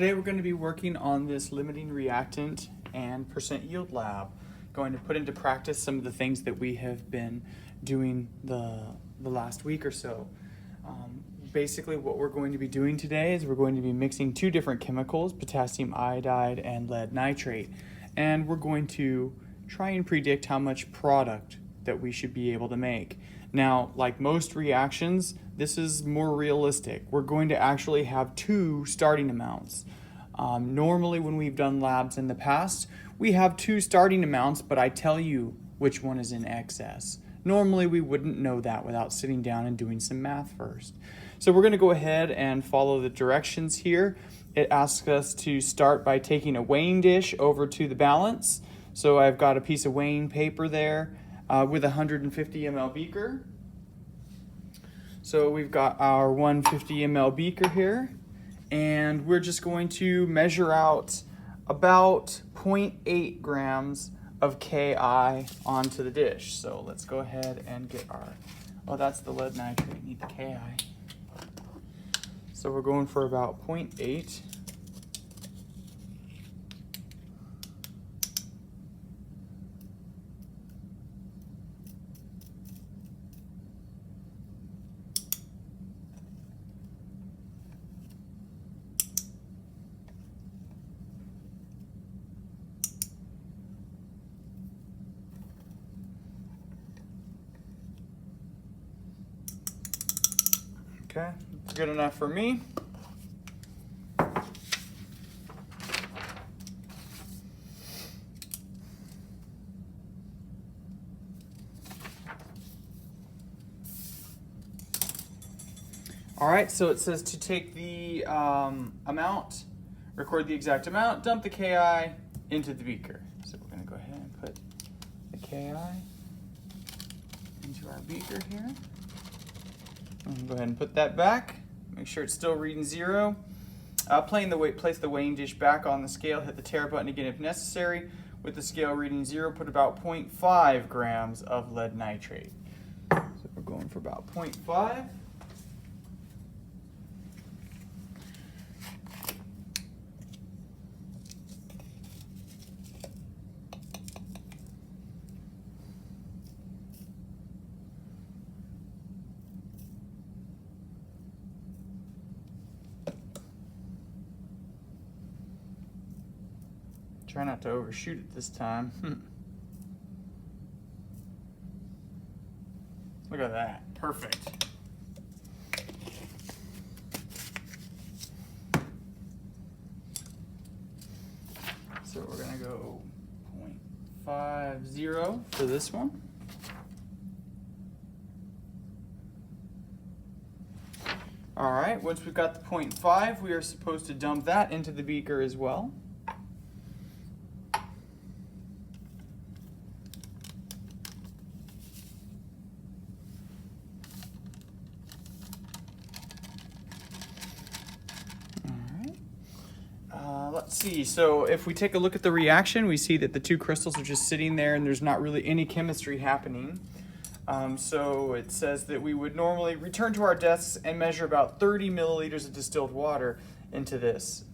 Today we're going to be working on this limiting reactant and percent yield lab. Going to put into practice some of the things that we have been doing the last week or so. Basically what we're going to be doing today is we're going to be mixing two different chemicals, potassium iodide and lead nitrate. And we're going to try and predict how much product that we should be able to make. Now, like most reactions, this is more realistic. We're going to actually have two starting amounts. Normally when we've done labs in the past, we have two starting amounts, but I tell you which one is in excess. Normally we wouldn't know that without sitting down and doing some math first. So we're going to go ahead and follow the directions here. It asks us to start by taking a weighing dish over to the balance. So I've got a piece of weighing paper there with a 150 ml beaker. So we've got our 150 ml beaker here, and we're just going to measure out about 0.8 grams of Ki onto the dish. So let's go ahead and get our, oh, that's the lead nitrate, need the Ki. So we're going for about 0.8. Okay, that's good enough for me. All right, so it says to take the amount, record the exact amount, dump the Ki into the beaker. So we're gonna go ahead and put the Ki into our beaker here. Go ahead and put that back. Make sure it's still reading 0. Place the weighing dish back on the scale. Hit the tare button again if necessary. With the scale reading 0, put about 0.5 grams of lead nitrate. So we're going for about 0.5. Try not to overshoot it this time. Look at that, perfect. So we're gonna go 0.50 for this one. All right, once we've got the 0.5, we are supposed to dump that into the beaker as well. Let's see, so if we take a look at the reaction, we see that the two crystals are just sitting there and there's not really any chemistry happening. So it says that we would normally return to our desks and measure about 30 milliliters of distilled water into this.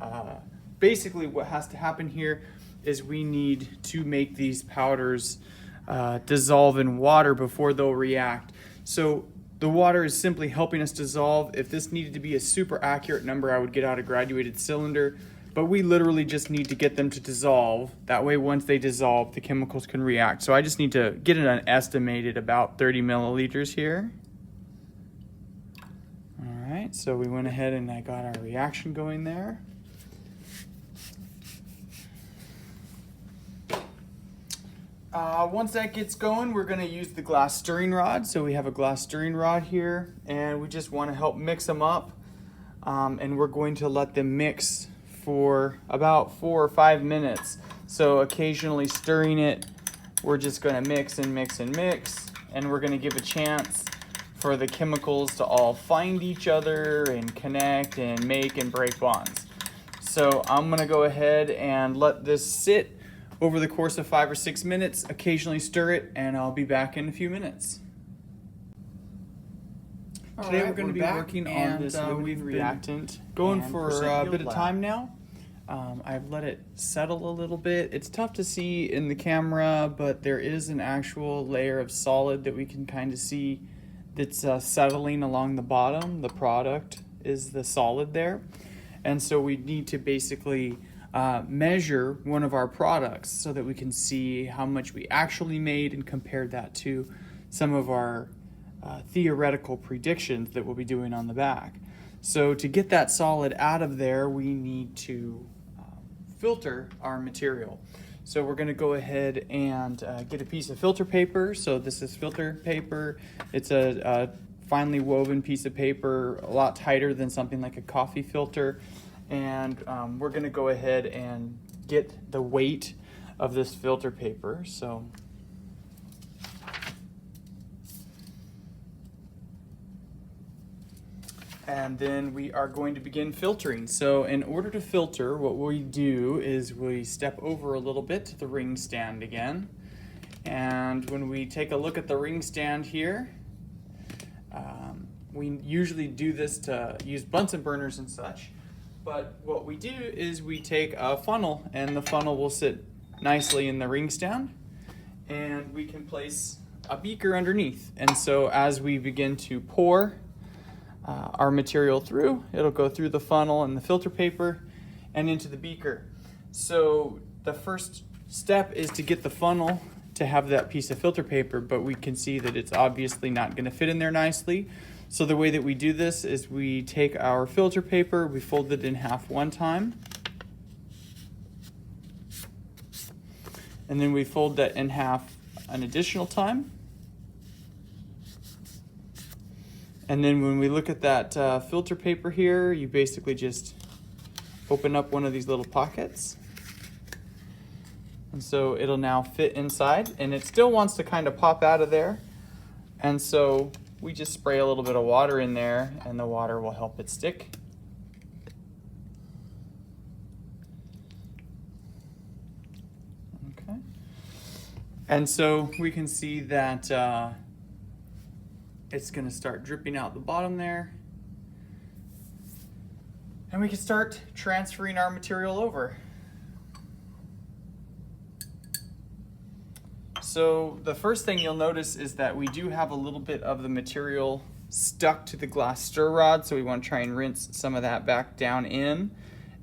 Basically what has to happen here is we need to make these powders dissolve in water before they'll react. So the water is simply helping us dissolve. If this needed to be a super accurate number, I would get out a graduated cylinder. But we literally just need to get them to dissolve. That way, once they dissolve, the chemicals can react. So I just need to get an estimated about 30 milliliters here. All right, so we went ahead and I got our reaction going there. Once that gets going, we're gonna use the glass stirring rod. So we have a glass stirring rod here, and we just wanna help mix them up. And we're going to let them mix for about 4 or 5 minutes. So occasionally stirring it, we're just gonna mix and mix and mix, and we're gonna give a chance for the chemicals to all find each other and connect and make and break bonds. So I'm gonna go ahead and let this sit over the course of 5 or 6 minutes, occasionally stir it, and I'll be back in a few minutes. Today we're going to be working on this limiting reactant, going for a bit of time now. I've let it settle a little bit. It's tough to see in the camera, but there is an actual layer of solid that we can kind of see that's settling along the bottom. The product is the solid there. And so we need to basically measure one of our products so that we can see how much we actually made and compare that to some of our theoretical predictions that we'll be doing on the back. So to get that solid out of there, we need to filter our material. So we're going to go ahead and get a piece of filter paper. So this is filter paper. It's a finely woven piece of paper, a lot tighter than something like a coffee filter. And we're going to go ahead and get the weight of this filter paper. So and then we are going to begin filtering. So in order to filter, what we do is we step over a little bit to the ring stand again. And when we take a look at the ring stand here, we usually do this to use Bunsen burners and such. But what we do is we take a funnel, and the funnel will sit nicely in the ring stand, and we can place a beaker underneath. And so as we begin to pour our material through, it'll go through the funnel and the filter paper and into the beaker. So the first step is to get the funnel to have that piece of filter paper, but we can see that it's obviously not going to fit in there nicely. So the way that we do this is we take our filter paper, we fold it in half one time, and then we fold that in half an additional time. And then when we look at that filter paper here, you basically just open up one of these little pockets. And so it'll now fit inside, and it still wants to kind of pop out of there. And so we just spray a little bit of water in there, and the water will help it stick. Okay. And so we can see that it's going to start dripping out the bottom there. And we can start transferring our material over. So the first thing you'll notice is that we do have a little bit of the material stuck to the glass stir rod, so we want to try and rinse some of that back down in.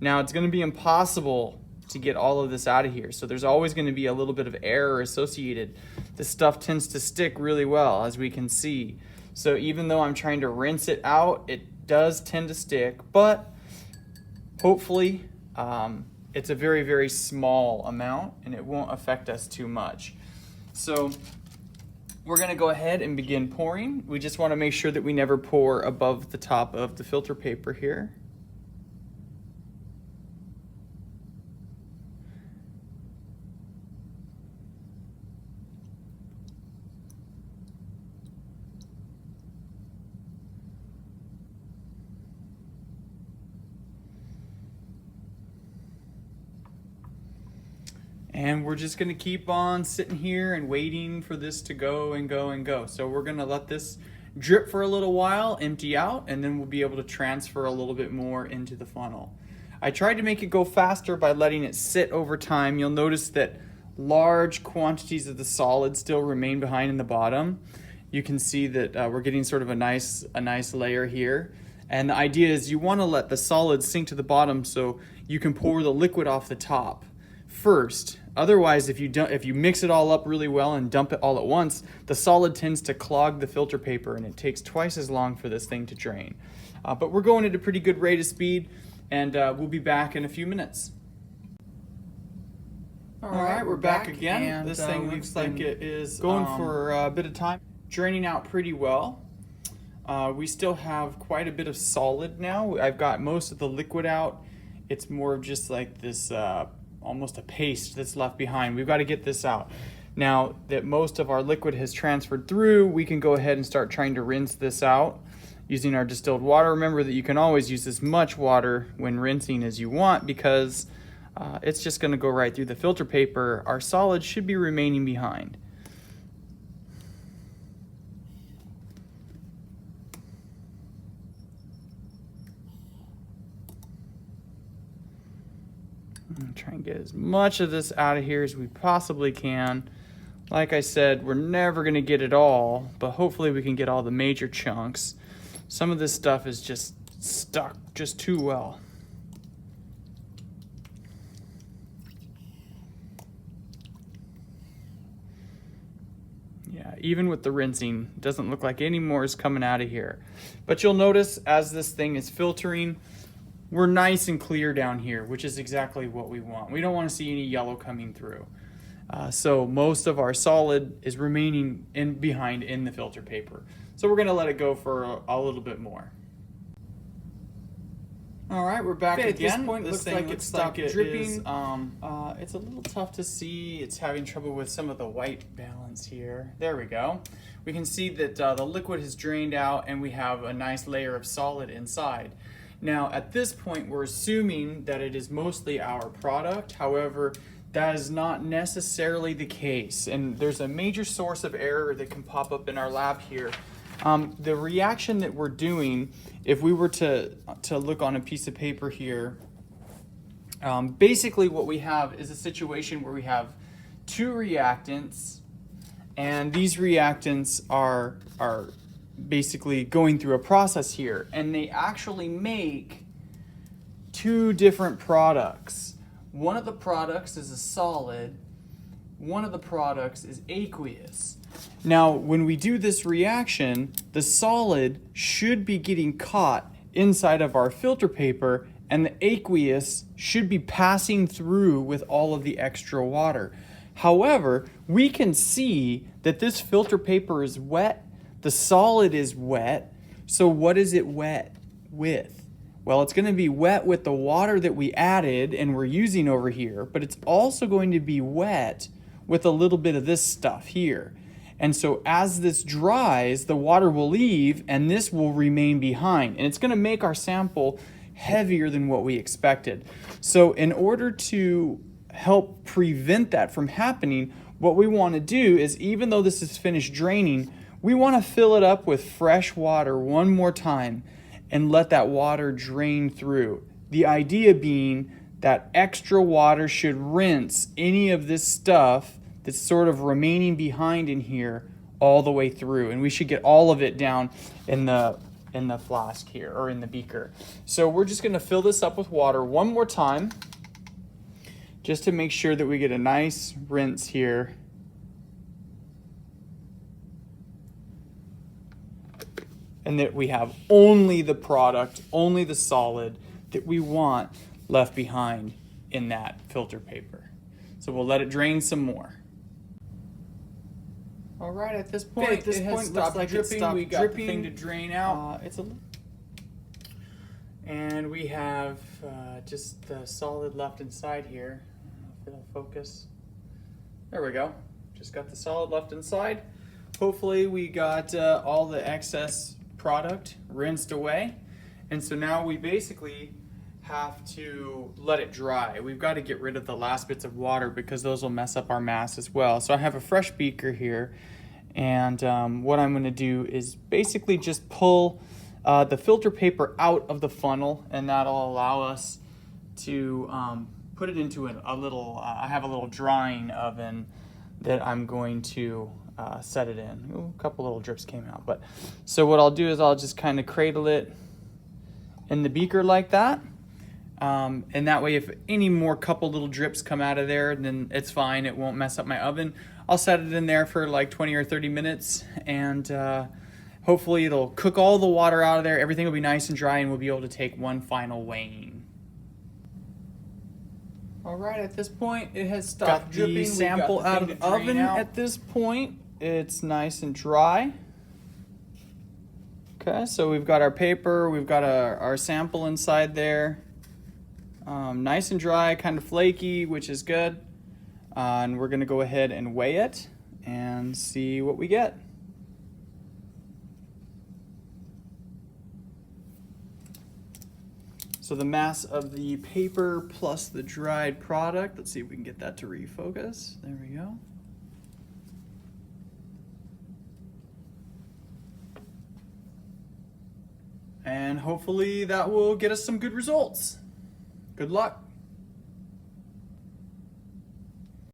Now it's going to be impossible to get all of this out of here, so there's always going to be a little bit of error associated. This stuff tends to stick really well, as we can see. So even though I'm trying to rinse it out, it does tend to stick, but hopefully it's a very, very small amount and it won't affect us too much. So we're going to go ahead and begin pouring. We just want to make sure that we never pour above the top of the filter paper here. And we're just gonna keep on sitting here and waiting for this to go and go and go. So we're gonna let this drip for a little while, empty out, and then we'll be able to transfer a little bit more into the funnel. I tried to make it go faster by letting it sit over time. You'll notice that large quantities of the solid still remain behind in the bottom. You can see that we're getting sort of a nice layer here. And the idea is you wanna let the solid sink to the bottom so you can pour the liquid off the top first. Otherwise, if you mix it all up really well and dump it all at once, the solid tends to clog the filter paper and it takes twice as long for this thing to drain. But we're going at a pretty good rate of speed, and we'll be back in a few minutes. All right, we're back again. And this thing looks like it is going for a bit of time, draining out pretty well. We still have quite a bit of solid now. I've got most of the liquid out. It's more of just like this almost a paste that's left behind. We've got to get this out. Now that most of our liquid has transferred through, we can go ahead and start trying to rinse this out using our distilled water. Remember that you can always use as much water when rinsing as you want, because it's just going to go right through the filter paper. Our solid should be remaining behind. Try and get as much of this out of here as we possibly can. Like I said, we're never going to get it all, but hopefully we can get all the major chunks. Some of this stuff is just stuck just too well. Yeah, even with the rinsing, it doesn't look like any more is coming out of here. But you'll notice as this thing is filtering, we're nice and clear down here, which is exactly what we want. We don't want to see any yellow coming through. So most of our solid is remaining behind in the filter paper. So we're going to let it go for a little bit more. All right, we're back again. At this point, it looks like it stopped dripping. It's a little tough to see. It's having trouble with some of the white balance here. There we go. We can see that the liquid has drained out and we have a nice layer of solid inside. Now, at this point, we're assuming that it is mostly our product. However, that is not necessarily the case. And there's a major source of error that can pop up in our lab here. The reaction that we're doing, if we were to look on a piece of paper here, basically what we have is a situation where we have two reactants, and these reactants are basically going through a process here, and they actually make two different products. One of the products is a solid, one of the products is aqueous. Now, when we do this reaction, the solid should be getting caught inside of our filter paper, and the aqueous should be passing through with all of the extra water. However, we can see that this filter paper is wet, the solid is wet, so what is it wet with? Well, it's going to be wet with the water that we added and we're using over here, but it's also going to be wet with a little bit of this stuff here. And so as this dries, the water will leave and this will remain behind. And it's going to make our sample heavier than what we expected. So in order to help prevent that from happening, what we want to do is, even though this is finished draining, we want to fill it up with fresh water one more time and let that water drain through. The idea being that extra water should rinse any of this stuff that's sort of remaining behind in here all the way through. And we should get all of it down in the flask here, or in the beaker. So we're just gonna fill this up with water one more time, just to make sure that we get a nice rinse here. And that we have only the product, only the solid that we want left behind in that filter paper. So we'll let it drain some more. All right, at this point, it has stopped dripping. We got the thing to drain out. And we have just the solid left inside here. I don't know if it'll focus. There we go. Just got the solid left inside. Hopefully we got all the excess product rinsed away. And so now we basically have to let it dry. We've got to get rid of the last bits of water because those will mess up our mass as well. So I have a fresh beaker here, and what I'm going to do is basically just pull the filter paper out of the funnel, and that'll allow us to put it into a little, I have a little drying oven that I'm going to set it in. Ooh, a couple little drips came out, but so what I'll do is I'll just kind of cradle it in the beaker like that. And that way, if any more couple little drips come out of there, then it's fine. It won't mess up my oven. I'll set it in there for like 20 or 30 minutes, and hopefully it'll cook all the water out of there. Everything will be nice and dry, and we'll be able to take one final weighing. All right, at this point, it has stopped dripping. The sample out of the oven at this point. It's nice and dry. Okay, so we've got our paper, we've got our sample inside there. Nice and dry, kind of flaky, which is good. And we're gonna go ahead and weigh it and see what we get. So the mass of the paper plus the dried product, let's see if we can get that to refocus. There we go. And hopefully that will get us some good results. Good luck.